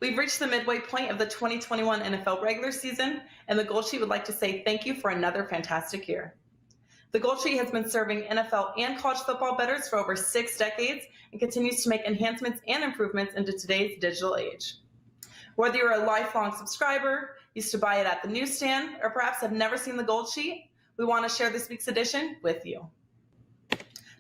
We've reached the midway point of the 2021 NFL regular season, and the Gold Sheet would like to say thank you for another fantastic year. The Gold Sheet has been serving NFL and college football bettors for over 6 decades and continues to make enhancements and improvements into today's digital age. Whether you're a lifelong subscriber, used to buy it at the newsstand, or perhaps have never seen the Gold Sheet, we want to share this week's edition with you.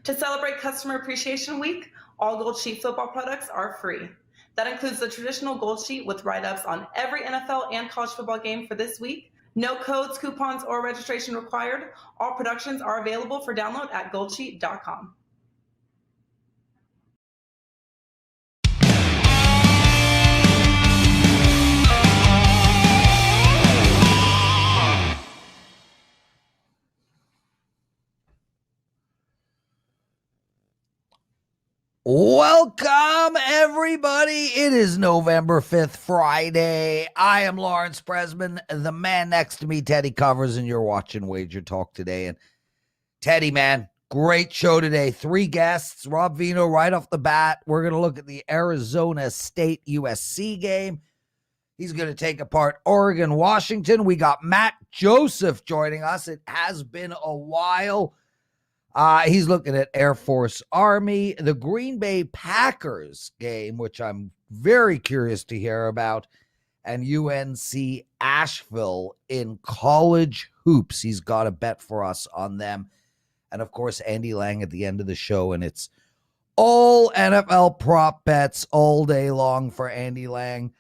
To celebrate Customer Appreciation Week, all Gold Sheet football products are free. That includes the traditional Gold Sheet with write-ups on every NFL and college football game for this week. No codes, coupons, or registration required. All productions are available for download at goldsheet.com. Welcome, everybody. It is November 5th, Friday. I am Lawrence Presman, the man next to me, Teddy Covers, and you're watching WagerTalk Today. And Teddy, man, great show today. 3 guests. Rob Veno right off the bat. We're going to look at the Arizona State USC game. He's going to take apart Oregon, Washington. We got Matt Joseph joining us. It has been a while. He's looking at Air Force Army, the Green Bay Packers game, which I'm very curious to hear about, and UNC Asheville in college hoops. He's got a bet for us on them. And, of course, Andy Lang at the end of the show, and it's all NFL prop bets all day long for Andy Lang.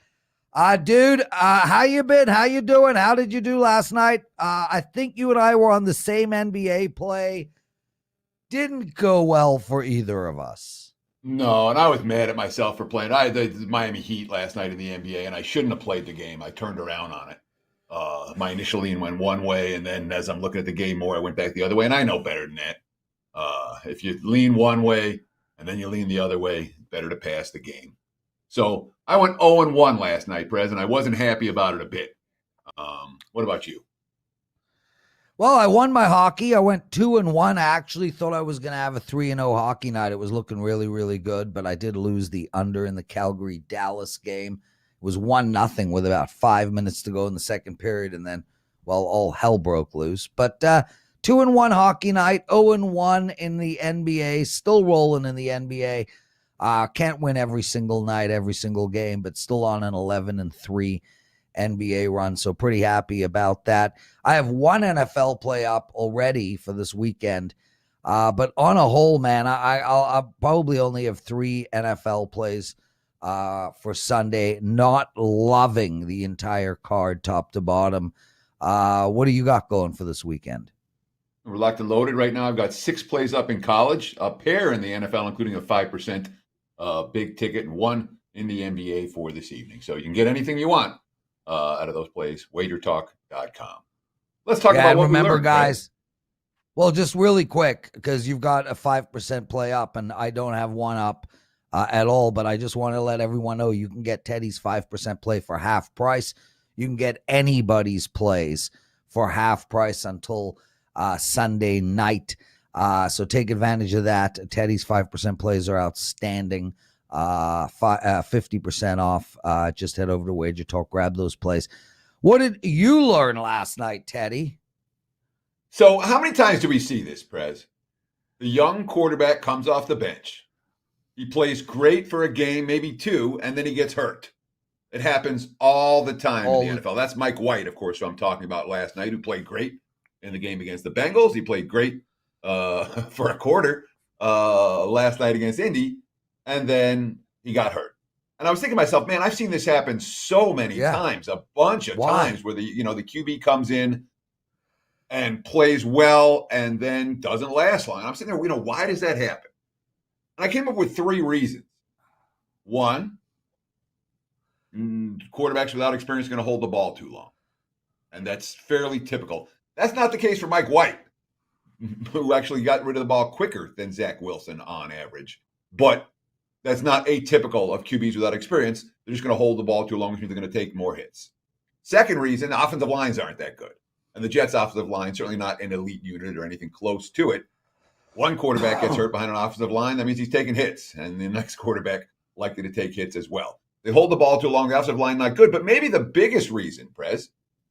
Dude, how you been? How you doing? How did you do last night? I think you and I were on the same NBA play. Didn't go well for either of us. No, and I was mad at myself for playing. I had the Miami Heat last night in the NBA, and I shouldn't have played the game. I turned around on it. My initial lean went one way, and then as I'm looking at the game more, I went back the other way, and I know better than that. If you lean one way and then you lean the other way, better to pass the game. So I went 0-1 last night, Prez, and I wasn't happy about it a bit. What about you? Well, I won my hockey. I went 2-1. I actually thought I was going to have a 3-0 hockey night. It was looking really, really good, but I did lose the under in the Calgary-Dallas game. It was 1-0 with about 5 minutes to go in the second period, and then, well, all hell broke loose. But 2-1 hockey night, 0-1 in the NBA, still rolling in the NBA. Can't win every single night, every single game, but still on an 11-3 NBA run, so pretty happy about that. I have one NFL play up already for this weekend, but on a whole, man, I'll probably only have 3 NFL plays for Sunday. Not loving the entire card top to bottom. What do you got going for this weekend? We're locked and loaded right now. I've got 6 plays up in college, a pair in the NFL, including a 5% big ticket, and 1 in the NBA for this evening. So you can get anything you want out of those plays, WagerTalk.com. Let's talk about what remember, we learned, guys. Right? Well, just really quick, because you've got a 5% play up, and I don't have one up at all, but I just want to let everyone know you can get Teddy's 5% play for half price. You can get anybody's plays for half price until Sunday night. So take advantage of that. Teddy's 5% plays are outstanding. 50% off. Just head over to WagerTalk, grab those plays. What did you learn last night, Teddy? So how many times do we see this, Prez? The young quarterback comes off the bench. He plays great for a game, maybe 2, and then he gets hurt. It happens all the time in the NFL. That's Mike White, of course, who I'm talking about last night, who played great in the game against the Bengals. He played great for a quarter last night against Indy. And then he got hurt. And I was thinking to myself, man, I've seen this happen so many times, a bunch of times where the QB comes in and plays well and then doesn't last long. And I'm sitting there, why does that happen? And I came up with 3 reasons. 1, quarterbacks without experience are going to hold the ball too long. And that's fairly typical. That's not the case for Mike White, who actually got rid of the ball quicker than Zach Wilson on average. But that's not atypical of QBs without experience. They're just going to hold the ball too long, which means they're going to take more hits. Second reason, offensive lines aren't that good. And the Jets' offensive line, certainly not an elite unit or anything close to it. One quarterback gets hurt behind an offensive line, that means he's taking hits. And the next quarterback likely to take hits as well. They hold the ball too long. The offensive line not good. But maybe the biggest reason, Prez,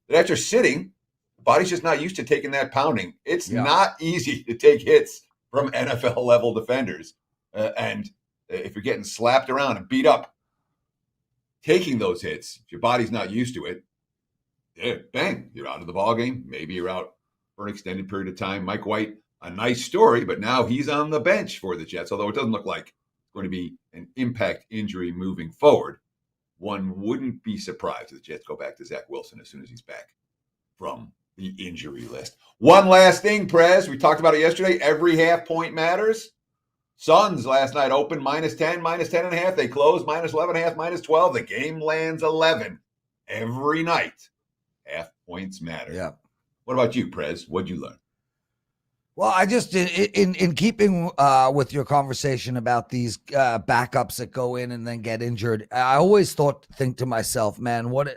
that after sitting, the body's just not used to taking that pounding. It's not easy to take hits from NFL-level defenders. And if you're getting slapped around and beat up, taking those hits, if your body's not used to it, bang, you're out of the ballgame. Maybe you're out for an extended period of time. Mike White, a nice story, but now he's on the bench for the Jets, although it doesn't look like it's going to be an impact injury moving forward. One wouldn't be surprised if the Jets go back to Zach Wilson as soon as he's back from the injury list. One last thing, Prez. We talked about it yesterday. Every half point matters. Suns last night opened -10, -10.5. They closed -11.5, -12. The game lands 11 every night. Half points matter. Yeah. What about you, Prez? What'd you learn? Well, I just, in keeping with your conversation about these backups that go in and then get injured, I always think to myself, man, what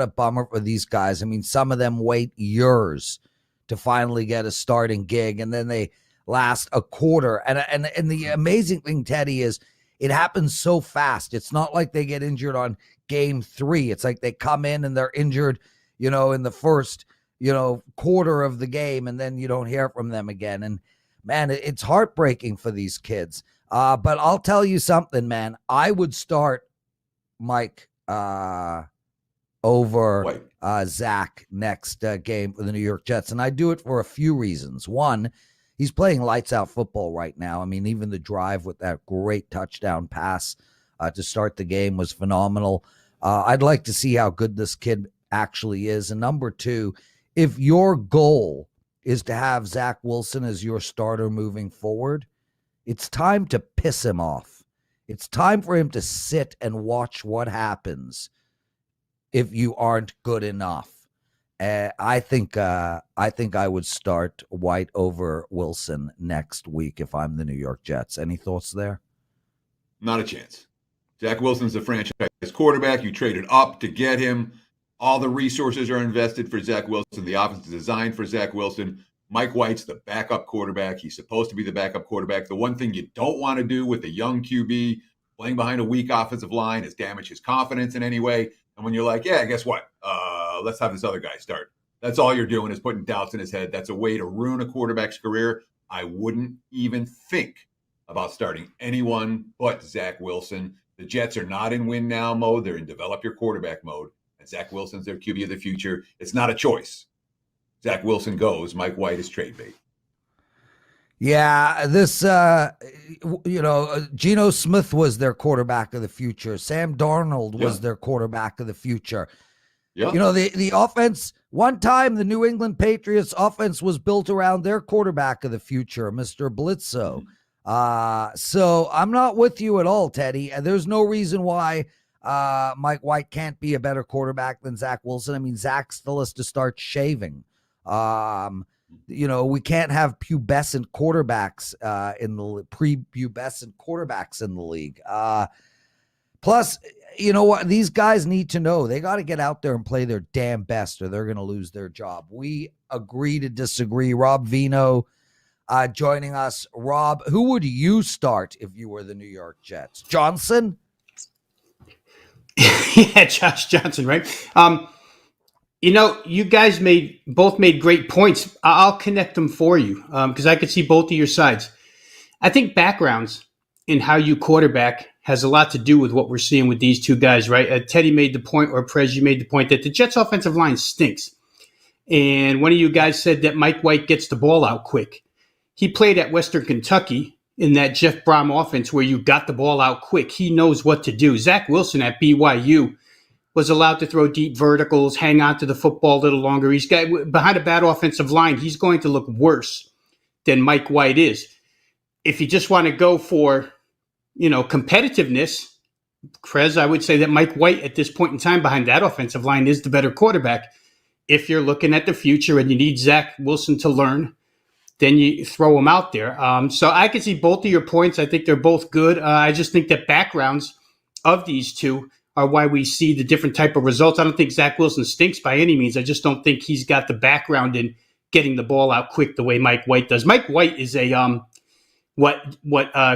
a bummer for these guys. I mean, some of them wait years to finally get a starting gig, and then they last a quarter. And the amazing thing, Teddy, is it happens so fast. It's not like they get injured on game 3. It's like they come in and they're injured, in the first quarter of the game, and then you don't hear from them again. And man, it's heartbreaking for these kids. But I'll tell you something, man. I would start Mike over Zach next game for the New York Jets. And I do it for a few reasons. One, he's playing lights out football right now. I mean, even the drive with that great touchdown pass to start the game was phenomenal. I'd like to see how good this kid actually is. And number two, if your goal is to have Zach Wilson as your starter moving forward, it's time to piss him off. It's time for him to sit and watch what happens if you aren't good enough. I think I would start White over Wilson next week if I'm the New York Jets. Any thoughts there? Not a chance. Zach Wilson's the franchise quarterback. You traded up to get him. All the resources are invested for Zach Wilson. The offense is designed for Zach Wilson. Mike White's the backup quarterback. He's supposed to be the backup quarterback. The one thing you don't want to do with a young QB playing behind a weak offensive line is damage his confidence in any way. And when you're like, yeah, guess what? Let's have this other guy start. That's all you're doing is putting doubts in his head. That's a way to ruin a quarterback's career. I wouldn't even think about starting anyone but Zach Wilson. The Jets are not in win now mode. They're in develop your quarterback mode. And Zach Wilson's their QB of the future. It's not a choice. Zach Wilson goes. Mike White is trade bait. Yeah, this, Geno Smith was their quarterback of the future. Sam Darnold was their quarterback of the future. Yeah. The offense, one time the New England Patriots offense was built around their quarterback of the future, Mr. Bledsoe. So I'm not with you at all, Teddy. There's no reason why Mike White can't be a better quarterback than Zach Wilson. I mean, Zach still has to start shaving. We can't have pubescent quarterbacks in the pre-pubescent quarterbacks in the league. Plus, you know what? These guys need to know they got to get out there and play their damn best or they're going to lose their job. We agree to disagree. Rob Veno joining us. Rob, who would you start if you were the New York Jets? Johnson? Yeah, Josh Johnson, right? You guys both made great points. I'll connect them for you because I could see both of your sides. I think backgrounds in how you quarterback has a lot to do with what we're seeing with these two guys, right? Teddy made the point, or Prez, you made the point that the Jets' offensive line stinks. And one of you guys said that Mike White gets the ball out quick. He played at Western Kentucky in that Jeff Brom offense where you got the ball out quick. He knows what to do. Zach Wilson at BYU was allowed to throw deep verticals, hang on to the football a little longer. He's got behind a bad offensive line. He's going to look worse than Mike White is. If you just want to go for, competitiveness, Prez, I would say that Mike White at this point in time behind that offensive line is the better quarterback. If you're looking at the future and you need Zach Wilson to learn, then you throw him out there. So I can see both of your points. I think they're both good. I just think that backgrounds of these two are why we see the different type of results. I don't think Zach Wilson stinks by any means. I just don't think he's got the background in getting the ball out quick the way Mike White does. Mike White is a what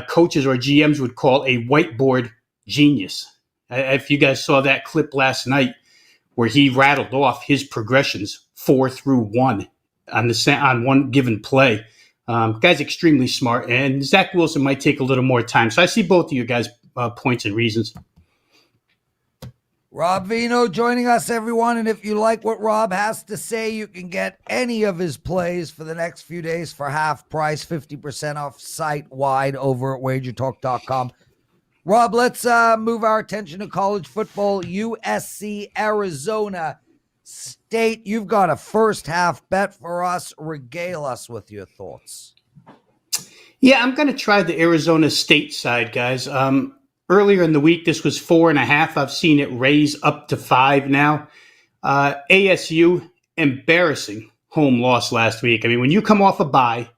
coaches or GMs would call a whiteboard genius. If you guys saw that clip last night where he rattled off his progressions 4 through 1 on one given play. Guy's extremely smart, and Zach Wilson might take a little more time. So I see both of you guys' points and reasons. Rob Veno joining us, everyone. And if you like what Rob has to say, you can get any of his plays for the next few days for half price, 50% off site-wide over at WagerTalk.com. Rob, let's move our attention to college football. USC, Arizona State. You've got a first half bet for us. Regale us with your thoughts. Yeah, I'm going to try the Arizona State side, guys. Earlier in the week, this was 4.5. I've seen it raise up to 5 now. ASU, embarrassing home loss last week. I mean, when you come off a bye,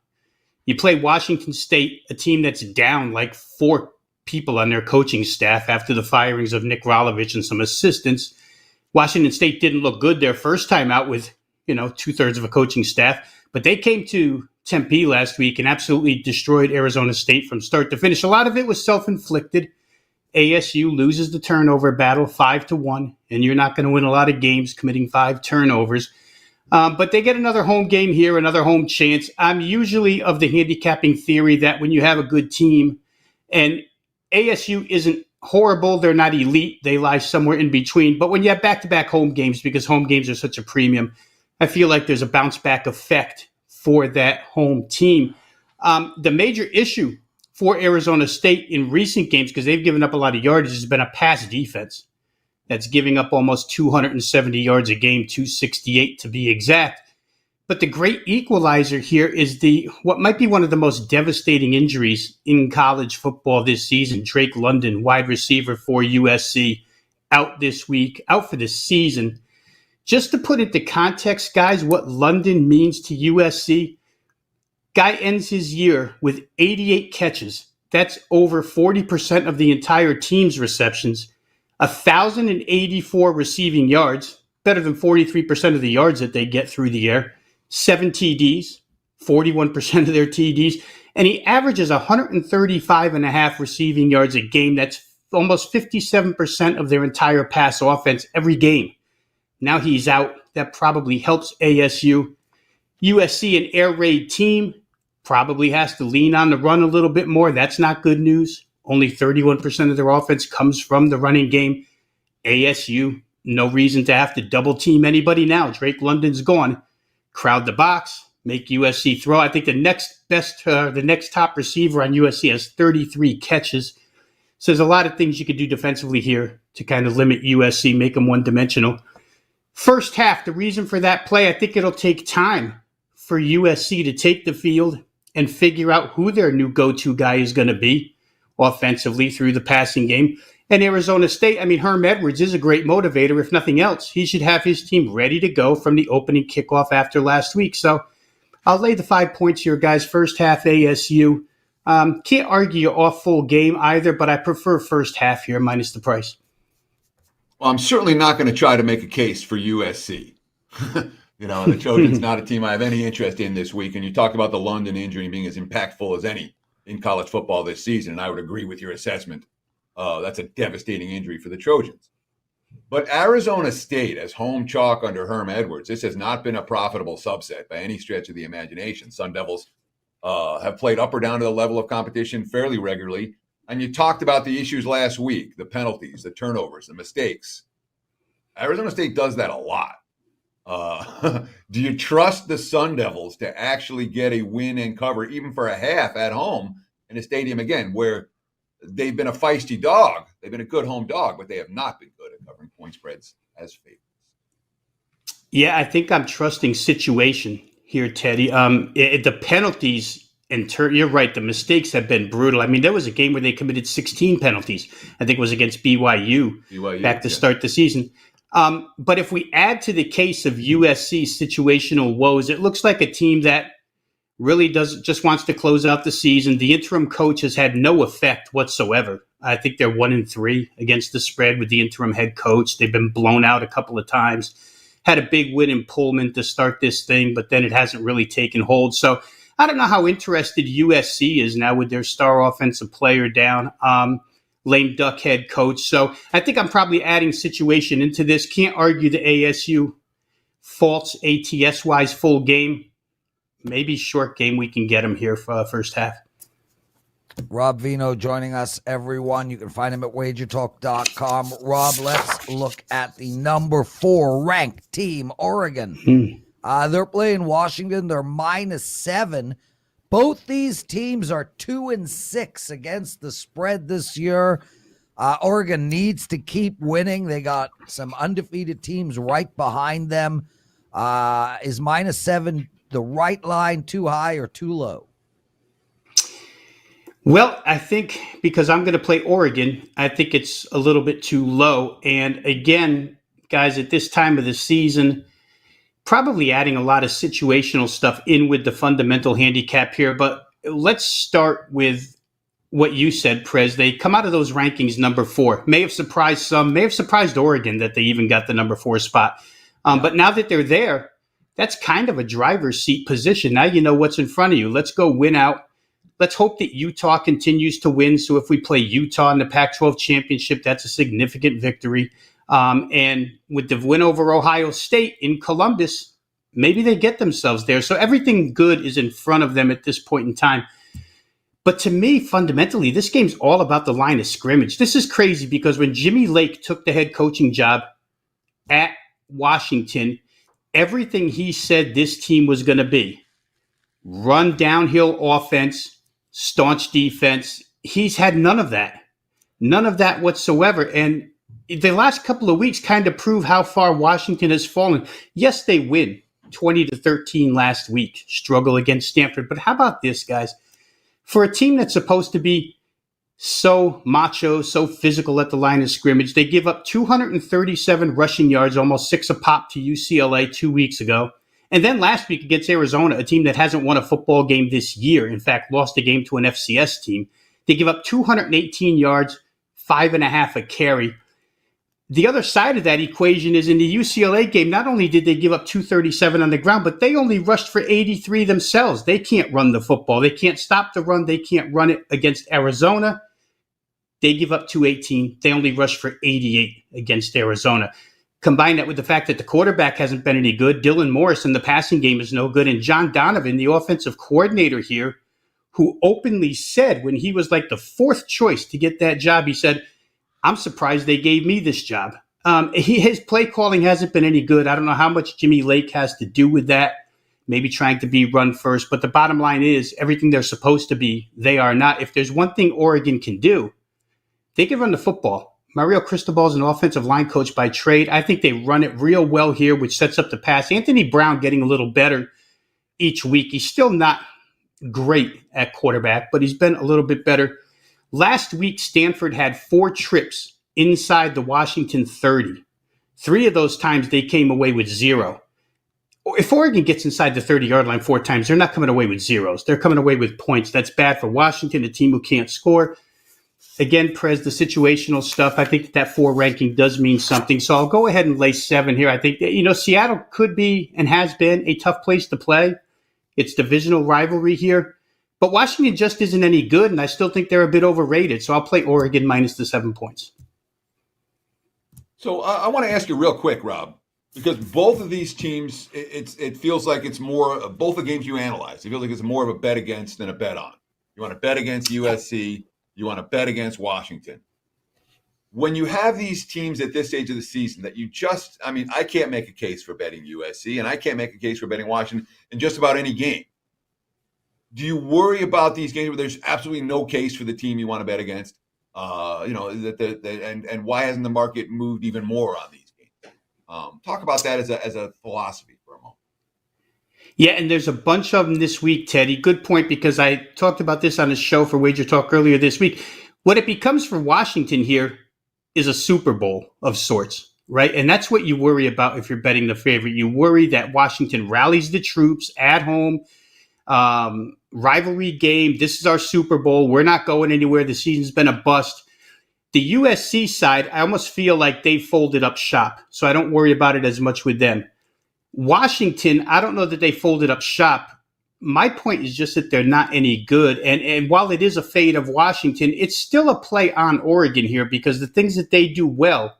you play Washington State, a team that's down like 4 people on their coaching staff after the firings of Nick Rolovich and some assistants. Washington State didn't look good their first time out with, 2/3 of a coaching staff, but they came to Tempe last week and absolutely destroyed Arizona State from start to finish. A lot of it was self-inflicted. ASU loses the turnover battle 5-1, and you're not going to win a lot of games committing 5 turnovers. But they get another home game here, another home chance. I'm usually of the handicapping theory that when you have a good team, and ASU isn't horrible, they're not elite, they lie somewhere in between. But when you have back-to-back home games, because home games are such a premium, I feel like there's a bounce-back effect for that home team. The major issue for Arizona State in recent games, because they've given up a lot of yardage, has been a pass defense that's giving up almost 270 yards a game, 268 to be exact. But the great equalizer here is what might be one of the most devastating injuries in college football this season. Drake London, wide receiver for USC, out this week, out for the season. Just to put into context, guys, what London means to USC, guy ends his year with 88 catches. That's over 40% of the entire team's receptions, 1,084 receiving yards, better than 43% of the yards that they get through the air, 7 TDs, 41% of their TDs, and he averages 135.5 receiving yards a game. That's almost 57% of their entire pass offense every game. Now he's out. That probably helps ASU. USC, an air raid team, probably has to lean on the run a little bit more. That's not good news. Only 31% of their offense comes from the running game. ASU, no reason to have to double team anybody now. Drake London's gone. Crowd the box, make USC throw. I think the next top receiver on USC has 33 catches. So there's a lot of things you could do defensively here to kind of limit USC, make them one-dimensional. First half, the reason for that play, I think it'll take time for USC to take the field and figure out who their new go-to guy is going to be offensively through the passing game. And Arizona State, Herm Edwards is a great motivator. If nothing else, he should have his team ready to go from the opening kickoff after last week. So I'll lay the 5 points here, guys. First half ASU. Can't argue off full game either, but I prefer first half here minus the price. Well, I'm certainly not going to try to make a case for USC. The Trojans not a team I have any interest in this week. And you talked about the London injury being as impactful as any in college football this season. And I would agree with your assessment. That's a devastating injury for the Trojans. But Arizona State as home chalk under Herm Edwards, this has not been a profitable subset by any stretch of the imagination. Sun Devils have played up or down to the level of competition fairly regularly. And you talked about the issues last week, the penalties, the turnovers, the mistakes. Arizona State does that a lot. Do you trust the Sun Devils to actually get a win and cover, even for a half at home in a stadium, again, where they've been a feisty dog? They've been a good home dog, but they have not been good at covering point spreads as favorites. Yeah, I think I'm trusting situation here, Teddy. The penalties, you're right, the mistakes have been brutal. There was a game where they committed 16 penalties. I think it was against BYU back to start the season. But if we add to the case of USC situational woes, it looks like a team that really just wants to close out the season. The interim coach has had no effect whatsoever. I think they're 1-3 against the spread with the interim head coach. They've been blown out a couple of times. Had a big win in Pullman to start this thing, but then it hasn't really taken hold. So I don't know how interested USC is now with their star offensive player down. lame duck head coach. So I think I'm probably adding situation into this. Can't argue the ASU faults ATS-wise full game. Maybe short game we can get him here for first half. Rob Veno joining us, everyone. You can find him at WagerTalk.com. Rob, let's look at the number 4 ranked team, Oregon. They're playing Washington. They're -7. Both these teams are 2-6 against the spread this year. Oregon needs to keep winning. They got some undefeated teams right behind them. Is -7 the right line, too high or too low? Well, I think because I'm going to play Oregon, I think it's a little bit too low. And again, guys, at this time of the season, probably adding a lot of situational stuff in with the fundamental handicap here. But let's start with what you said, Prez. They come out of those rankings number 4. May have surprised some, may have surprised Oregon that they even got the number 4 spot. But now that they're there, that's kind of a driver's seat position. Now you know what's in front of you. Let's go win out. Let's hope that Utah continues to win. So if we play Utah in the Pac-12 championship, that's a significant victory. And with the win over Ohio State in Columbus, maybe they get themselves there. So everything good is in front of them at this point in time. But to me, fundamentally, this game's all about the line of scrimmage. This is crazy because when Jimmy Lake took the head coaching job at Washington, everything he said this team was going to be: run downhill offense, staunch defense. He's had none of that whatsoever. And the last couple of weeks kind of prove how far Washington has fallen. Yes, they win 20-13 last week, struggle against Stanford. But how about this, guys? For a team that's supposed to be so macho, so physical at the line of scrimmage, they give up 237 rushing yards, almost 6 a pop to UCLA 2 weeks ago. And then last week against Arizona, a team that hasn't won a football game this year, in fact, lost a game to an FCS team, they give up 218 yards, 5.5 a carry. The other side of that equation is in the UCLA game, not only did they give up 237 on the ground, but they only rushed for 83 themselves. They can't run the football. They can't stop the run. They can't run it against Arizona. They give up 218. They only rushed for 88 against Arizona. Combine that with the fact that the quarterback hasn't been any good. Dylan Morris in the passing game is no good. And John Donovan, the offensive coordinator here, who openly said when he was like the 4th choice to get that job, he said, "I'm surprised they gave me this job." His play calling hasn't been any good. I don't know how much Jimmy Lake has to do with that. Maybe trying to be run first. But the bottom line is everything they're supposed to be, they are not. If there's one thing Oregon can do, they can run the football. Mario Cristobal is an offensive line coach by trade. I think they run it real well here, which sets up the pass. Anthony Brown getting a little better each week. He's still not great at quarterback, but he's been a little bit better. Last week, Stanford had 4 trips inside the Washington 30. 3 of those times they came away with 0. If Oregon gets inside the 30-yard line 4 times, they're not coming away with zeros. They're coming away with points. That's bad for Washington, a team who can't score. Again, Prez, the situational stuff, I think that 4 ranking does mean something. So I'll go ahead and lay 7 here. I think that, Seattle could be and has been a tough place to play. It's divisional rivalry here. But Washington just isn't any good, and I still think they're a bit overrated. So I'll play Oregon minus the 7 points. So I want to ask you real quick, Rob, because both of these teams, it feels like it's more, both the games you analyze, it feels like it's more of a bet against than a bet on. You want to bet against USC. You want to bet against Washington. When you have these teams at this stage of the season that I can't make a case for betting USC, and I can't make a case for betting Washington in just about any game. Do you worry about these games where there's absolutely no case for the team you want to bet against? And why hasn't the market moved even more on these games? Talk about that as a philosophy for a moment. Yeah, and there's a bunch of them this week, Teddy. Good point, because I talked about this on a show for Wager Talk earlier this week. What it becomes for Washington here is a Super Bowl of sorts, right? And that's what you worry about if you're betting the favorite. You worry that Washington rallies the troops at home, rivalry game. This is our Super Bowl. We're not going anywhere. The season's been a bust. The USC side, I almost feel like they folded up shop, so I don't worry about it as much with them. Washington, I don't know that they folded up shop, My point is just that they're not any good. And while it is a fade of Washington, it's still a play on Oregon here because the things that they do well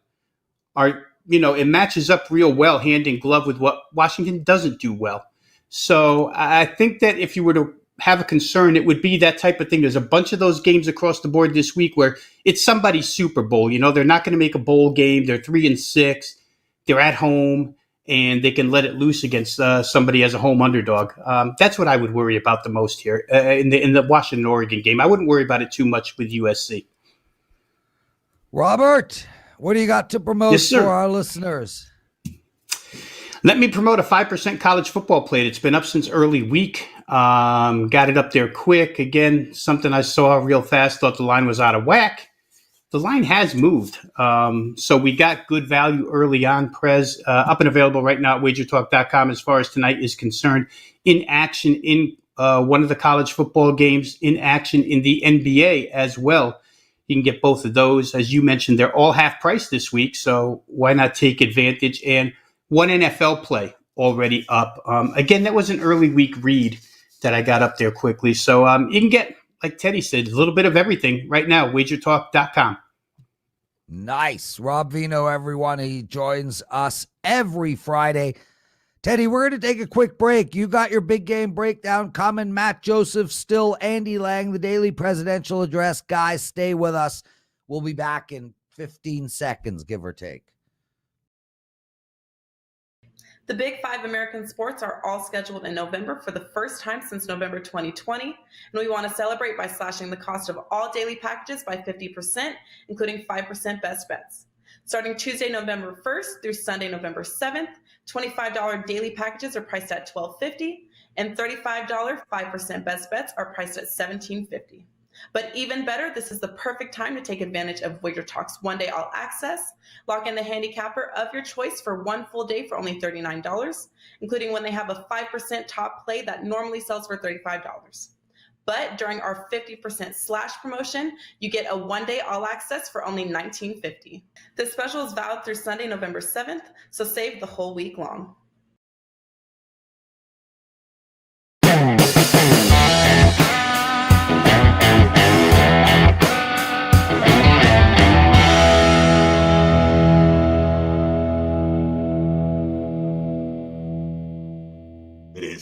are, it matches up real well hand in glove with what Washington doesn't do well. So I think that if you were to have a concern, it would be that type of thing. There's a bunch of those games across the board this week where it's somebody's Super Bowl. They're not going to make a bowl game. They're 3-6. They're at home, and they can let it loose against somebody as a home underdog. That's what I would worry about the most here in the Washington-Oregon game. I wouldn't worry about it too much with USC. Robert, what do you got to promote for our listeners? Let me promote a 5% college football play. It's been up since early week. Got it up there quick. Again, something I saw real fast, thought the line was out of whack. The line has moved. So we got good value early on, Prez. Up and available right now at WagerTalk.com as far as tonight is concerned. In action in one of the college football games, in action in the NBA as well. You can get both of those. As you mentioned, they're all half price this week, so why not take advantage? And one NFL play already up. Again, that was an early week read that I got up there quickly. So you can get, like Teddy said, a little bit of everything right now, WagerTalk.com. Nice. Rob Veno, everyone. He joins us every Friday. Teddy, we're going to take a quick break. You got your big game breakdown coming. Matt Joseph, still Andy Lang, the daily presidential address. Guys, stay with us. We'll be back in 15 seconds, give or take. The Big Five American sports are all scheduled in November for the first time since November 2020, and we want to celebrate by slashing the cost of all daily packages by 50%, including 5% best bets. Starting Tuesday, November 1st through Sunday, November 7th, $25 daily packages are priced at $12.50, and $35 5% best bets are priced at $17.50. But even better, this is the perfect time to take advantage of WagerTalk's one-day all access. Lock in the handicapper of your choice for one full day for only $39, including when they have a 5% top play that normally sells for $35. But during our 50% slash promotion, you get a one-day all access for only $19.50. This special is valid through Sunday, November 7th, so save the whole week long.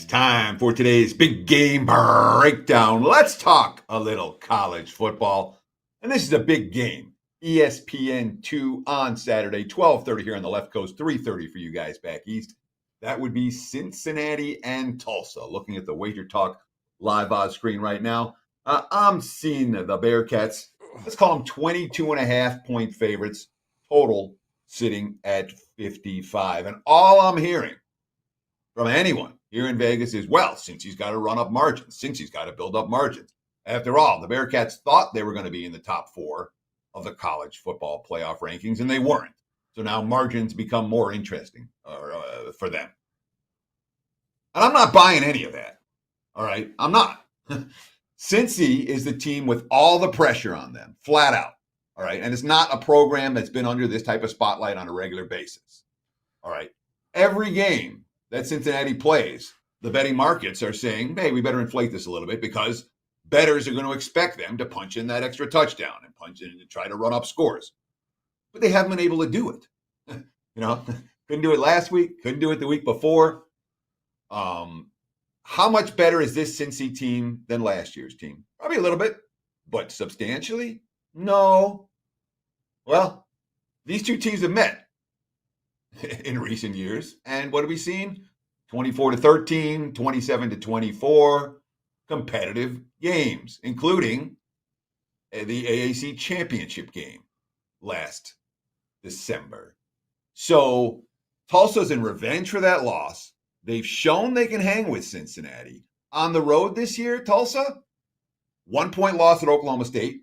Time for today's big game breakdown. Let's talk a little college football. And this is a big game. ESPN2 on Saturday, 12:30 here on the left coast, 3:30 for you guys back east. That would be Cincinnati and Tulsa. Looking at the Wager Talk live odds screen right now, I'm seeing the Bearcats, let's call them 22.5-point favorites, total sitting at 55. And all I'm hearing from anyone here in Vegas is, well, since he's got to run up margins, since he's got to build up margins. After all, the Bearcats thought they were going to be in the top 4 of the college football playoff rankings, and they weren't. So now margins become more interesting for them. And I'm not buying any of that. All right? I'm not. Cincy is the team with all the pressure on them, flat out. All right? And it's not a program that's been under this type of spotlight on a regular basis. All right? Every game that Cincinnati plays, the betting markets are saying, hey, we better inflate this a little bit because bettors are going to expect them to punch in that extra touchdown and punch in and try to run up scores. But they haven't been able to do it. Couldn't do it last week, couldn't do it the week before. How much better is this Cincy team than last year's team? Probably a little bit, but substantially? No. Well, these two teams have met in recent years. And what have we seen? 24-13, 27-24 competitive games, including the AAC championship game last December. So Tulsa's in revenge for that loss. They've shown they can hang with Cincinnati. On the road this year, Tulsa, 1-point loss at Oklahoma State,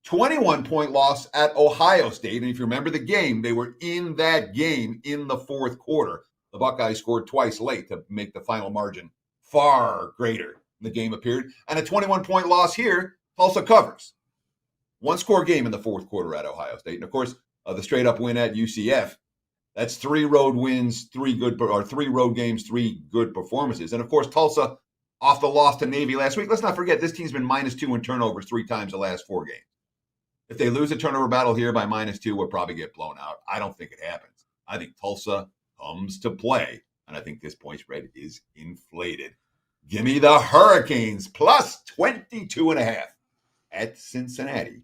21-point loss at Ohio State. And if you remember the game, they were in that game in the fourth quarter. The Buckeyes scored twice late to make the final margin far greater. The game appeared. And a 21-point loss here, Tulsa covers. One-score game in the fourth quarter at Ohio State. And, of course, the straight-up win at UCF. That's 3 road wins, 3 road games, 3 good performances. And, of course, Tulsa off the loss to Navy last week. Let's not forget, this team's been -2 in turnovers 3 times the last 4 games. If they lose a turnover battle here by -2, we'll probably get blown out. I don't think it happens. I think Tulsa comes to play, and I think this point spread is inflated. Give me the Hurricanes plus 22.5 at Cincinnati.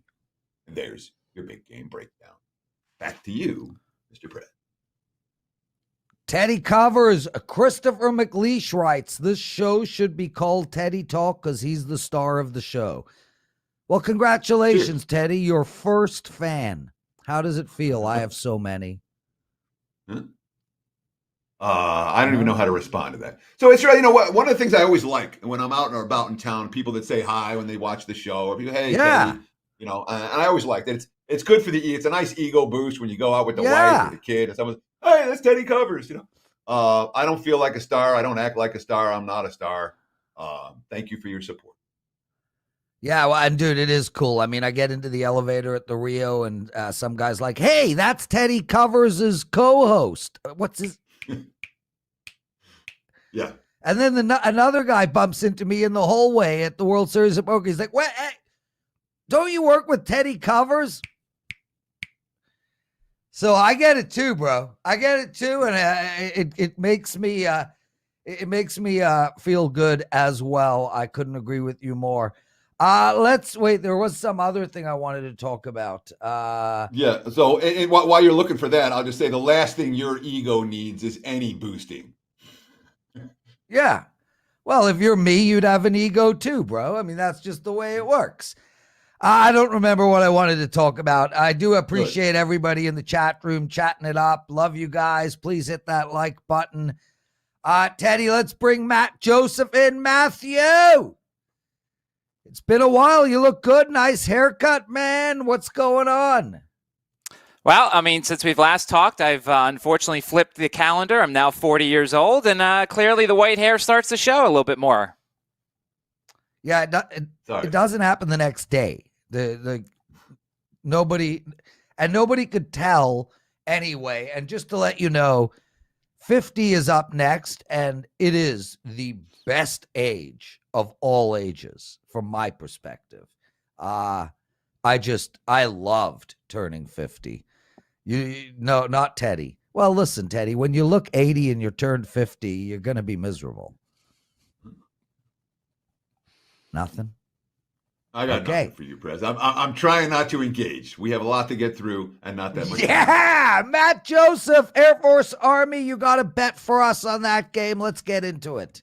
And there's your big game breakdown. Back to you, Mr. Prez. Teddy Covers. Christopher McLeish writes, this show should be called Teddy Talk because he's the star of the show. Well, congratulations, Teddy, your first fan. How does it feel? I have so many. I don't even know how to respond to that. So it's really, one of the things I always like when I'm out and about in town, people that say hi when they watch the show, or people, hey, Teddy, and I always like that. It's good for it's a nice ego boost when you go out with the wife or the kid and someone's, hey, that's Teddy Covers, I don't feel like a star. I don't act like a star. I'm not a star. Thank you for your support. Yeah, well, and dude, it is cool. I mean, I get into the elevator at the Rio and some guy's like, hey, that's Teddy Covers' co-host. What's his? Yeah. And then another guy bumps into me in the hallway at the World Series of Poker. He's like, "What? Hey, don't you work with Teddy Covers?" So I get it too, bro. I get it too, and it makes me feel good as well. I couldn't agree with you more. Let's wait. There was some other thing I wanted to talk about. Yeah. So while you're looking for that, I'll just say the last thing your ego needs is any boosting. Yeah. Well, if you're me, you'd have an ego too, bro. I mean, that's just the way it works. I don't remember what I wanted to talk about. I do appreciate everybody in the chat room chatting it up. Love you guys. Please hit that like button. Teddy, let's bring Matt Joseph in. Matthew, it's been a while. You look good. Nice haircut, man. What's going on? Well, I mean, since we've last talked, I've unfortunately flipped the calendar. I'm now 40 years old, and clearly the white hair starts to show a little bit more. Yeah, it doesn't happen the next day. Nobody could tell anyway. And just to let you know, 50 is up next, and it is the best age of all ages from my perspective. I loved turning 50. No, not Teddy. Well, listen, Teddy, when you look 80 and you're turned 50, you're going to be miserable. Nothing? I got nothing for you, Prez. I'm trying not to engage. We have a lot to get through and not that much time. Matt Joseph, Air Force Army, you got a bet for us on that game. Let's get into it.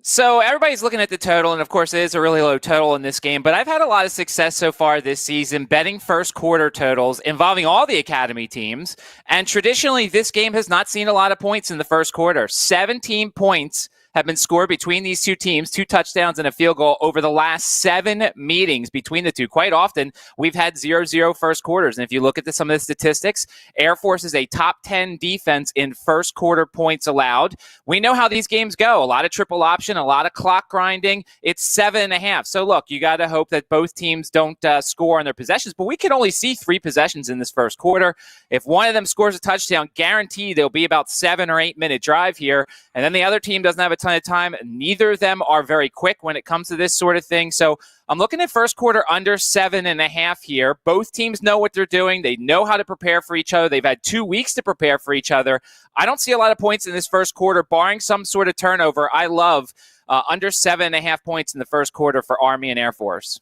So everybody's looking at the total, and of course it is a really low total in this game, but I've had a lot of success so far this season betting first quarter totals involving all the academy teams, and traditionally this game has not seen a lot of points in the first quarter. 17 points have been scored between these two teams, 2 touchdowns and a field goal over the last 7 meetings between the two. Quite often, we've had 0-0 first quarters. And if you look at some of the statistics, Air Force is a top 10 defense in first quarter points allowed. We know how these games go. A lot of triple option, a lot of clock grinding. It's 7.5. So look, you got to hope that both teams don't score on their possessions, but we can only see 3 possessions in this first quarter. If one of them scores a touchdown, guaranteed there'll be about 7 or 8 minute drive here. And then the other team doesn't have a ton of time. Neither of them are very quick when it comes to this sort of thing. So I'm looking at first quarter under 7.5 here. Both teams know what they're doing. They know how to prepare for each other. They've had 2 weeks to prepare for each other. I don't see a lot of points in this first quarter, barring some sort of turnover. I love under 7.5 points in the first quarter for Army and Air Force.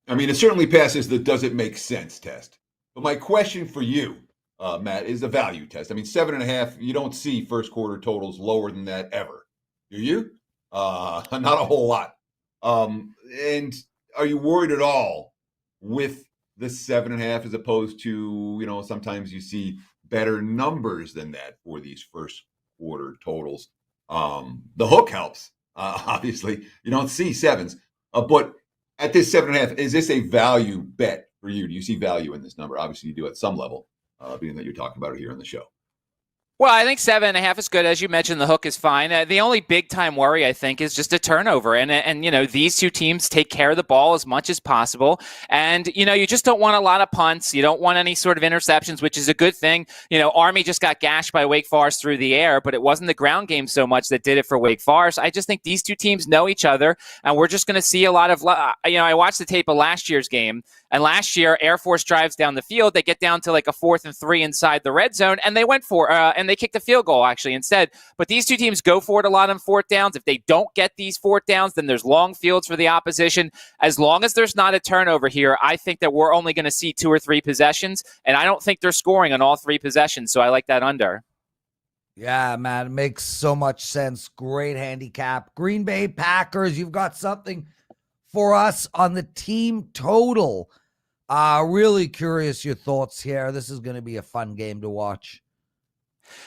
I mean, it certainly passes the does it make sense test. But my question for you, Matt, is a value test. I mean, 7.5, you don't see first quarter totals lower than that ever. Do you? Not a whole lot. And are you worried at all with the 7.5 as opposed to, sometimes you see better numbers than that for these first quarter totals? The hook helps. Obviously, you don't see 7s. But at this 7.5, is this a value bet for you? Do you see value in this number? Obviously, you do at some level, being that you're talking about it here on the show. Well, I think 7.5 is good. As you mentioned, the hook is fine. The only big time worry, I think, is just a turnover. And these two teams take care of the ball as much as possible. And, you just don't want a lot of punts. You don't want any sort of interceptions, which is a good thing. Army just got gashed by Wake Forest through the air, but it wasn't the ground game so much that did it for Wake Forest. I just think these two teams know each other, and we're just going to see a lot of, I watched the tape of last year's game. And last year, Air Force drives down the field. They get down to like a 4th and 3 inside the red zone, and they went for and they kicked a field goal actually instead. But these two teams go for it a lot on 4th downs. If they don't get these 4th downs, then there's long fields for the opposition. As long as there's not a turnover here, I think that we're only going to see 2 or 3 possessions, and I don't think they're scoring on all 3 possessions. So I like that under. Yeah, man, it makes so much sense. Great handicap. Green Bay Packers, you've got something for us on the team total. Really curious your thoughts here. This is going to be a fun game to watch.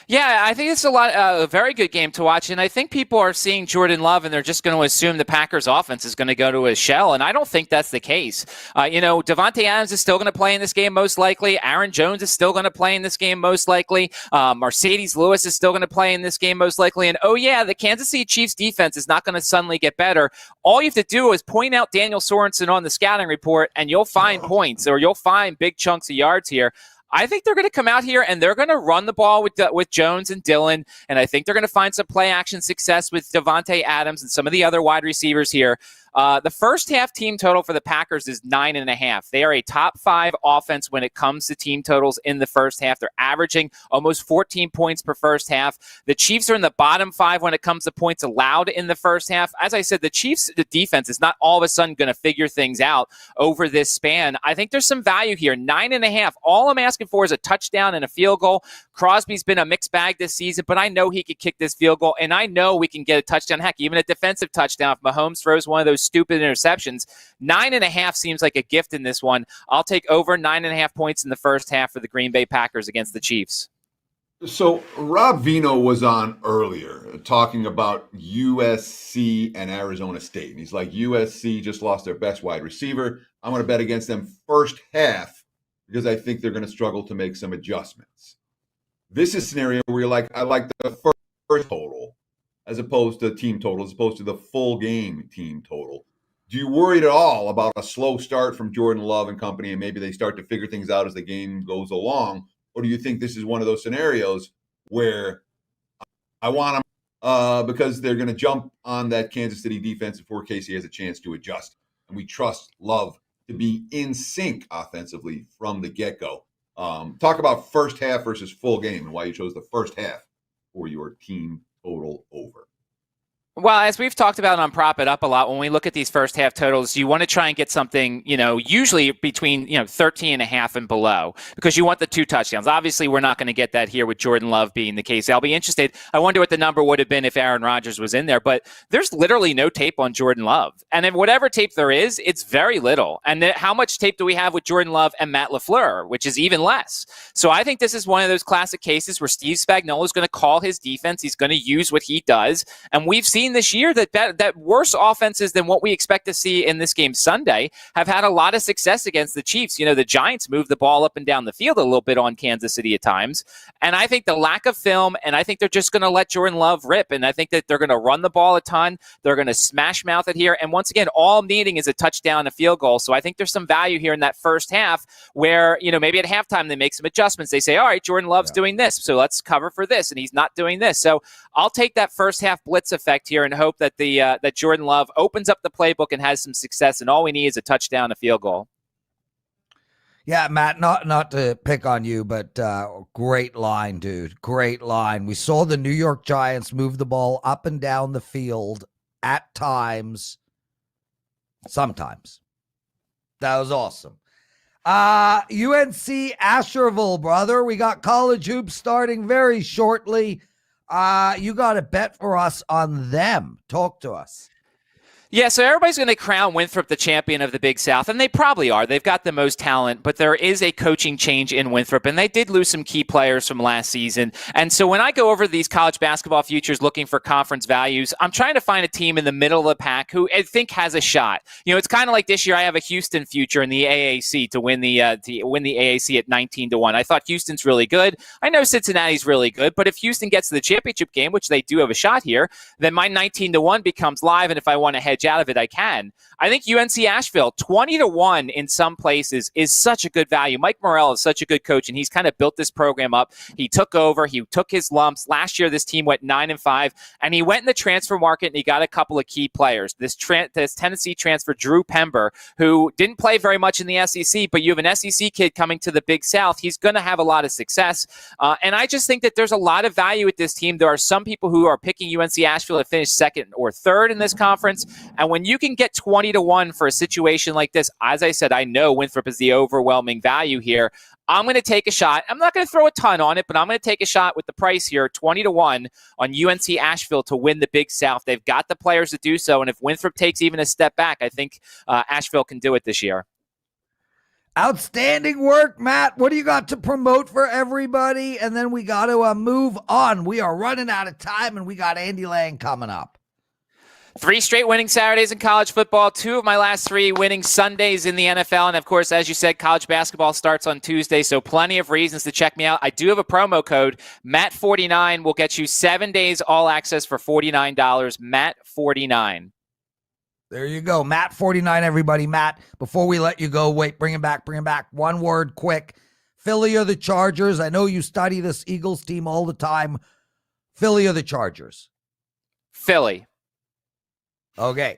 Yeah, I think it's a very good game to watch, and I think people are seeing Jordan Love, and they're just going to assume the Packers' offense is going to go to a shell, and I don't think that's the case. Davante Adams is still going to play in this game most likely. Aaron Jones is still going to play in this game most likely. Mercedes Lewis is still going to play in this game most likely, and the Kansas City Chiefs defense is not going to suddenly get better. All you have to do is point out Daniel Sorensen on the scouting report, and you'll find points, or you'll find big chunks of yards here. I think they're going to come out here and they're going to run the ball with Jones and Dillon, and I think they're going to find some play action success with Davante Adams and some of the other wide receivers here. The first half team total for the Packers is 9.5. They are a top 5 offense when it comes to team totals in the first half. They're averaging almost 14 points per first half. The Chiefs are in the bottom 5 when it comes to points allowed in the first half. As I said, the Chiefs' defense is not all of a sudden going to figure things out over this span. I think there's some value here. 9.5. All I'm asking for is a touchdown and a field goal. Crosby's been a mixed bag this season, but I know he could kick this field goal, and I know we can get a touchdown. Heck, even a defensive touchdown if Mahomes throws one of those stupid interceptions. 9.5 seems like a gift in this one. I'll take over 9.5 points in the first half for the Green Bay Packers against the Chiefs. So Rob Veno was on earlier talking about USC and Arizona State. And he's like, USC just lost their best wide receiver. I'm going to bet against them first half because I think they're going to struggle to make some adjustments. This is a scenario where you're like, I like the first total as opposed to team total, as opposed to the full game team total. Do you worry at all about a slow start from Jordan Love and company, and maybe they start to figure things out as the game goes along? Or do you think this is one of those scenarios where I want them because they're going to jump on that Kansas City defense before Casey has a chance to adjust? And we trust Love to be in sync offensively from the get-go. Talk about first half versus full game and why you chose the first half for your team total over. Well, as we've talked about on Prop It Up a lot, when we look at these first half totals, you want to try and get something, usually between, 13.5 and below, because you want the 2 touchdowns. Obviously, we're not going to get that here with Jordan Love being the case. I'll be interested. I wonder what the number would have been if Aaron Rodgers was in there, but there's literally no tape on Jordan Love. And if whatever tape there is, it's very little. And how much tape do we have with Jordan Love and Matt LaFleur, which is even less? So I think this is one of those classic cases where Steve Spagnuolo is going to call his defense. He's going to use what he does. And we've seen this year that worse offenses than what we expect to see in this game Sunday have had a lot of success against the Chiefs. The Giants move the ball up and down the field a little bit on Kansas City at times. And I think the lack of film, and I think they're just going to let Jordan Love rip. And I think that they're going to run the ball a ton. They're going to smash mouth it here. And once again, all I'm needing is a touchdown, a field goal. So I think there's some value here in that first half where, maybe at halftime they make some adjustments. They say, all right, Jordan Love's doing this, so let's cover for this. And he's not doing this. So I'll take that first half blitz effect here and hope that that Jordan Love opens up the playbook and has some success, and all we need is a touchdown, a field goal. Yeah, Matt, not to pick on you, but great line, dude. Great line. We saw the New York Giants move the ball up and down the field at times, sometimes. That was awesome. UNC Asheville, brother. We got college hoops starting very shortly. You got a bet for us on them. Talk to us. Yeah, so everybody's going to crown Winthrop the champion of the Big South, and they probably are. They've got the most talent, but there is a coaching change in Winthrop, and they did lose some key players from last season. And so when I go over these college basketball futures looking for conference values, I'm trying to find a team in the middle of the pack who I think has a shot. You know, it's kind of like this year I have a Houston future in the AAC to win the AAC at 19-1. I thought Houston's really good. I know Cincinnati's really good, but if Houston gets to the championship game, which they do have a shot here, then my 19-1 becomes live, and if I want to hedge out of it, I can. I think UNC Asheville 20-1 in some places is such a good value. Mike Morrell is such a good coach, and he's kind of built this program up. He took over. He took his lumps. Last year, this team went 9-5, and he went in the transfer market and he got a couple of key players. This Tennessee transfer, Drew Pember, who didn't play very much in the SEC, but you have an SEC kid coming to the Big South. He's going to have a lot of success, and I just think that there's a lot of value with this team. There are some people who are picking UNC Asheville to finish second or third in this conference, and when you can get 20-1 for a situation like this, as I said, I know Winthrop is the overwhelming value here. I'm going to take a shot. I'm not going to throw a ton on it, but I'm going to take a shot with the price here, 20-1 on UNC Asheville to win the Big South. They've got the players to do so, and if Winthrop takes even a step back, I think Asheville can do it this year. Outstanding work, Matt. What do you got to promote for everybody? And then we got to move on. We are running out of time, and we got Andy Lang coming up. 3 straight winning Saturdays in college football, 2 of my last 3 winning Sundays in the NFL. And, of course, as you said, college basketball starts on Tuesday, so plenty of reasons to check me out. I do have a promo code. Matt49 will get you 7 days all access for $49. Matt49. There you go. Matt49, everybody. Matt, before we let you go, wait, bring him back. One word quick. Philly or the Chargers? I know you study this Eagles team all the time. Philly or the Chargers? Philly. Okay.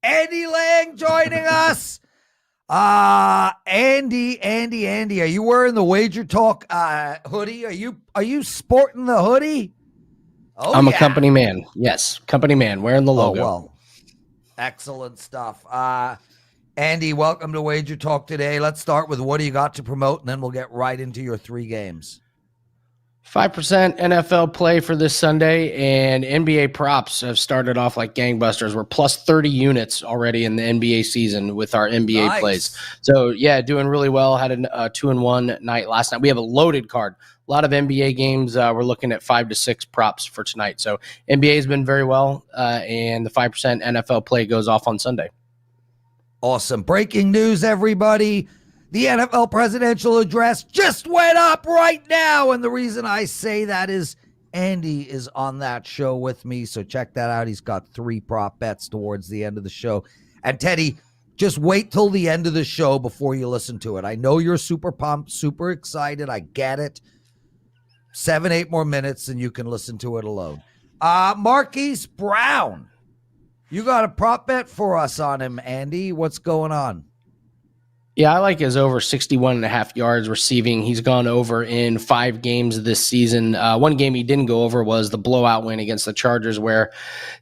Andy Lang joining us. Andy, are you wearing the WagerTalk hoodie? Are you sporting the hoodie? Oh, I'm a company man. Yes, company man, wearing the logo. Oh, well. Excellent stuff. Andy, welcome to WagerTalk Today. Let's start with what do you got to promote, and then we'll get right into your 3 games. 5% NFL play for this Sunday, and NBA props have started off like gangbusters. We're plus 30 units already in the NBA season with our NBA plays. So, yeah, doing really well. Had a 2-1 night last night. We have a loaded card. A lot of NBA games. We're looking at 5 to 6 props for tonight. So, NBA has been very well, and the 5% NFL play goes off on Sunday. Awesome. Breaking news, everybody. The NFL presidential address just went up right now. And the reason I say that is Andy is on that show with me. So check that out. He's got 3 prop bets towards the end of the show. And Teddy, just wait till the end of the show before you listen to it. I know you're super pumped, super excited. I get it. 7-8 more minutes and you can listen to it alone. Marquise Brown. You got a prop bet for us on him, Andy. What's going on? Yeah, I like his over 61.5 yards receiving. He's gone over in 5 games this season. One game he didn't go over was the blowout win against the Chargers, where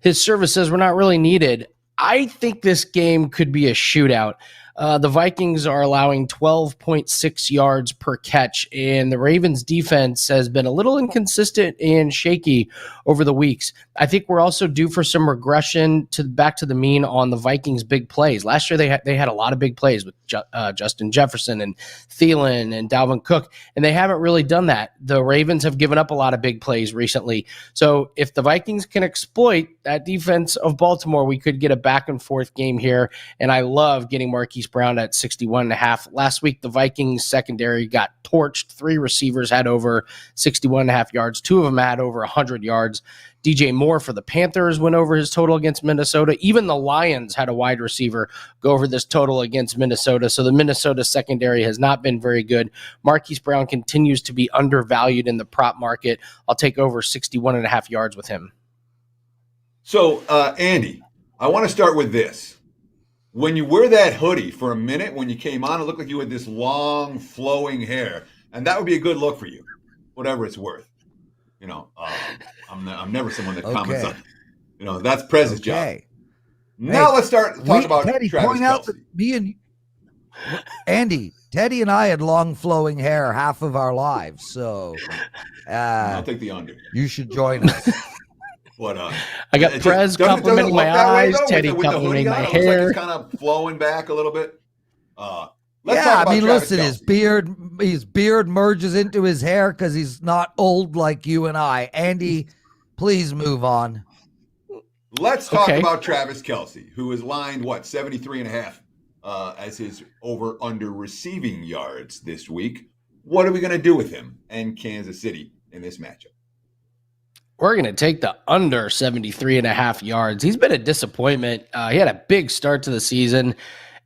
his services were not really needed. I think this game could be a shootout. The Vikings are allowing 12.6 yards per catch, and the Ravens defense has been a little inconsistent and shaky over the weeks. I think we're also due for some regression back to the mean on the Vikings' big plays. Last year, they had a lot of big plays with Justin Jefferson and Thielen and Dalvin Cook, and they haven't really done that. The Ravens have given up a lot of big plays recently. So if the Vikings can exploit that defense of Baltimore, we could get a back-and-forth game here, and I love getting Marquise Brown at 61.5. Last week, the Vikings secondary got torched. 3 receivers had over 61.5 yards. 2 of them had over 100 yards. DJ Moore for the Panthers went over his total against Minnesota. Even the Lions had a wide receiver go over this total against Minnesota. So the Minnesota secondary has not been very good. Marquise Brown continues to be undervalued in the prop market. I'll take over 61.5 yards with him. So, Andy, I want to start with this. When you wear that hoodie for a minute, when you came on, it looked like you had this long, flowing hair. And that would be a good look for you, whatever it's worth. You know, I'm never someone that comments on, that's Prez's job. Now let's start talking about Teddy, Travis point out Kelce. that me and Andy, Teddy and I had long flowing hair half of our lives. So I'll take the under. You should join us. What I got it Prez doesn't complimenting look my that way, eyes, though, Teddy with the hoodie complimenting on? my It looks like hair. it's kind of flowing back a little bit. Let's Yeah, talk I about mean, Travis listen, Kelce. his beard merges into his hair because he's not old like you and I. Andy, please move on. Let's talk Okay. about Travis Kelce, who is lined, 73.5 as his over-under receiving yards this week. What are we going to do with him and Kansas City in this matchup? We're going to take the under 73.5 yards. He's been a disappointment. He had a big start to the season,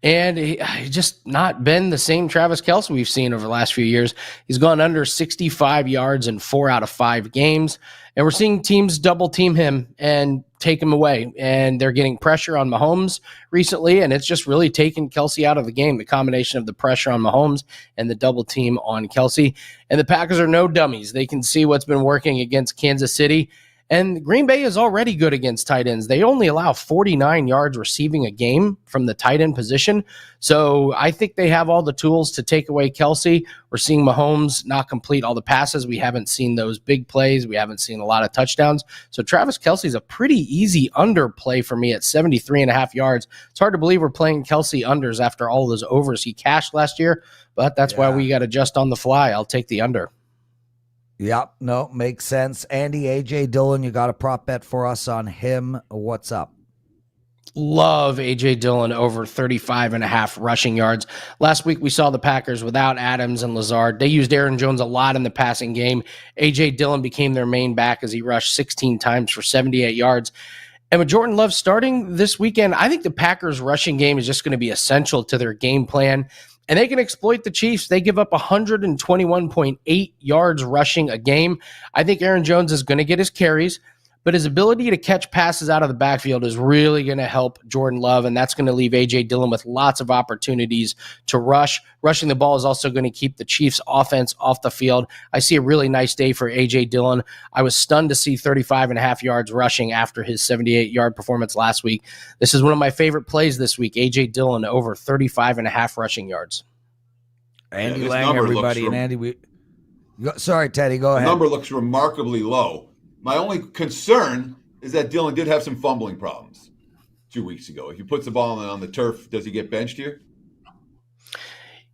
and he just not been the same Travis Kelce we've seen over the last few years. He's gone under 65 yards in 4 out of 5 games, and we're seeing teams double team him and take him away, and they're getting pressure on Mahomes recently, and it's just really taken Kelce out of the game, the combination of the pressure on Mahomes and the double team on Kelce. And the Packers are no dummies. They can see what's been working against Kansas City. And Green Bay is already good against tight ends. They only allow 49 yards receiving a game from the tight end position. So I think they have all the tools to take away Kelce. We're seeing Mahomes not complete all the passes. We haven't seen those big plays. We haven't seen a lot of touchdowns. So Travis Kelce is a pretty easy underplay for me at 73.5 yards. It's hard to believe we're playing Kelce unders after all those overs he cashed last year, but that's why we got to adjust on the fly. I'll take the under. Yep, no, makes sense. Andy, AJ Dillon, you got a prop bet for us on him. What's up? Love A.J. Dillon over 35.5 rushing yards. Last week, we saw the Packers without Adams and Lazard. They used Aaron Jones a lot in the passing game. A.J. Dillon became their main back as he rushed 16 times for 78 yards. And with Jordan Love starting this weekend, I think the Packers' rushing game is just going to be essential to their game plan. And they can exploit the Chiefs. They give up 121.8 yards rushing a game. I think Aaron Jones is going to get his carries, but his ability to catch passes out of the backfield is really going to help Jordan Love, and that's going to leave A.J. Dillon with lots of opportunities to rush. Rushing the ball is also going to keep the Chiefs' offense off the field. I see a really nice day for A.J. Dillon. I was stunned to see 35.5 yards rushing after his 78-yard performance last week. This is one of my favorite plays this week, A.J. Dillon over 35.5 rushing yards. Andy this Lang, number everybody, looks and Andy, sorry, Teddy, go ahead. The number looks remarkably low. My only concern is that Dillon did have some fumbling problems 2 weeks ago. If he puts the ball on the turf, does he get benched here?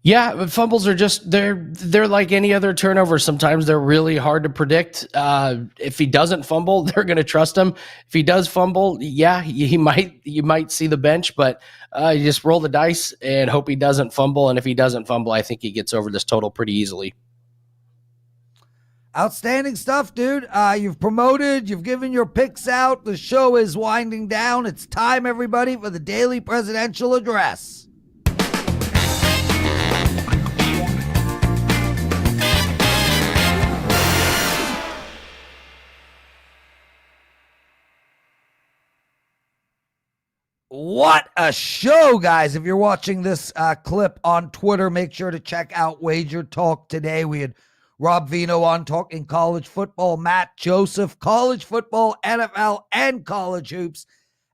Yeah, but fumbles are just they're like any other turnover. Sometimes they're really hard to predict. If he doesn't fumble, they're going to trust him. If he does fumble, yeah, you might see the bench, but you just roll the dice and hope he doesn't fumble. And if he doesn't fumble, I think he gets over this total pretty easily. Outstanding stuff, dude. You've promoted. You've given your picks out. The show is winding down. It's time, everybody, for the daily presidential address. What a show, guys. If you're watching this clip on Twitter, make sure to check out WagerTalk Today. We had Rob Veno on talking college football, Matt Joseph, college football, NFL, and college hoops.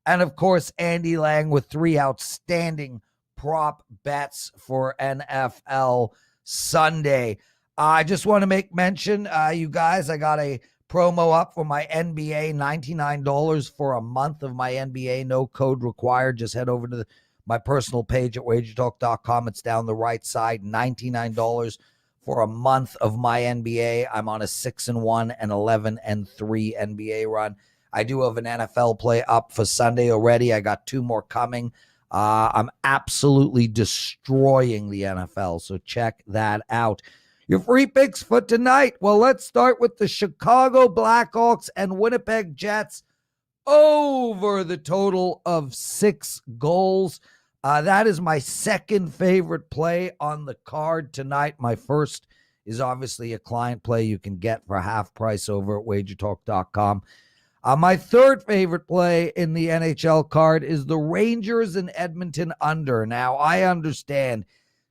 And, of course, Andy Lang with 3 outstanding prop bets for NFL Sunday. I just want to make mention, you guys, I got a promo up for my NBA, $99 for a month of my NBA, no code required. Just head over to my personal page at wagertalk.com. It's down the right side, $99 for a month of my NBA. I'm on a 6-1 and 11-3 NBA run. I do have an NFL play up for Sunday already. I got 2 more coming. I'm absolutely destroying the NFL, so check that out. Your free picks for tonight. Well, let's start with the Chicago Blackhawks and Winnipeg Jets over the total of 6 goals. That is my second favorite play on the card tonight. My first is obviously a client play you can get for half price over at wagertalk.com. My third favorite play in the NHL card is the Rangers and Edmonton under. Now, I understand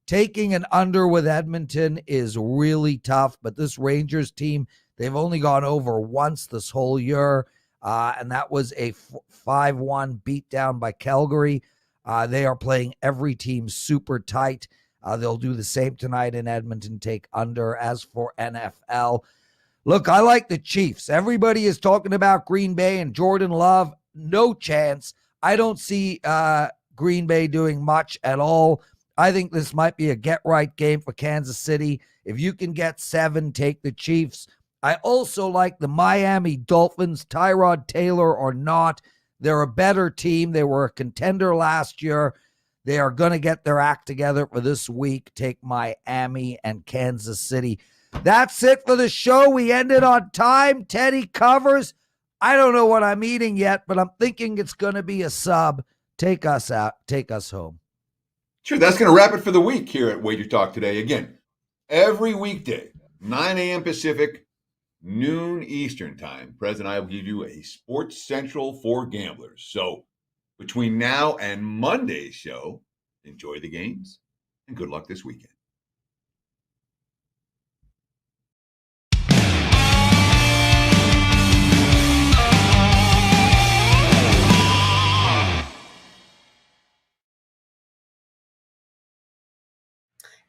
taking an under with Edmonton is really tough, but this Rangers team, they've only gone over once this whole year, and that was a 5-1 beatdown by Calgary. They are playing every team super tight. They'll do the same tonight in Edmonton, take under. As for NFL, Look, I like the Chiefs. Everybody is talking about Green Bay and Jordan Love. No chance. I don't see Green Bay doing much at all. I think this might be a get-right game for Kansas City. If you can get 7, take the Chiefs. I also like the Miami Dolphins, Tyrod Taylor or not. They're a better team. They were a contender last year. They are going to get their act together for this week. Take Miami and Kansas City. That's it for the show. We ended on time. Teddy Covers. I don't know what I'm eating yet, but I'm thinking it's going to be a sub. Take us out. Take us home. Sure, that's going to wrap it for the week here at Wager Talk Today. Again, every weekday, 9 a.m. Pacific, noon Eastern time, Prez and I will give you a Sports Central for gamblers. So between now and Monday's show, enjoy the games and good luck this weekend.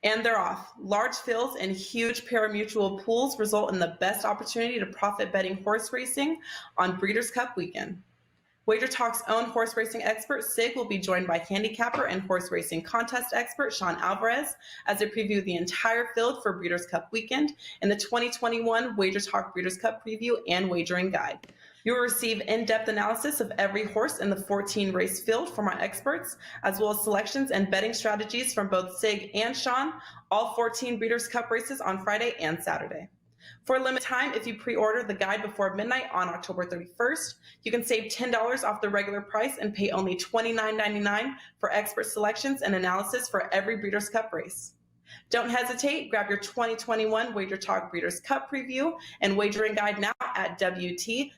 And they're off. Large fields and huge pari-mutuel pools result in the best opportunity to profit betting horse racing on Breeders' Cup weekend. WagerTalk's own horse racing expert, Sig, will be joined by handicapper and horse racing contest expert Sean Alvarez as they preview the entire field for Breeders' Cup weekend in the 2021 WagerTalk Breeders' Cup preview and wagering guide. You will receive in-depth analysis of every horse in the 14-race field from our experts, as well as selections and betting strategies from both Sig and Sean, all 14 Breeders' Cup races on Friday and Saturday. For a limited time, if you pre-order the guide before midnight on October 31st, you can save $10 off the regular price and pay only $29.99 for expert selections and analysis for every Breeders' Cup race. Don't hesitate, grab your 2021 WagerTalk Breeders' Cup preview and wagering guide now at wt.buzz/sig.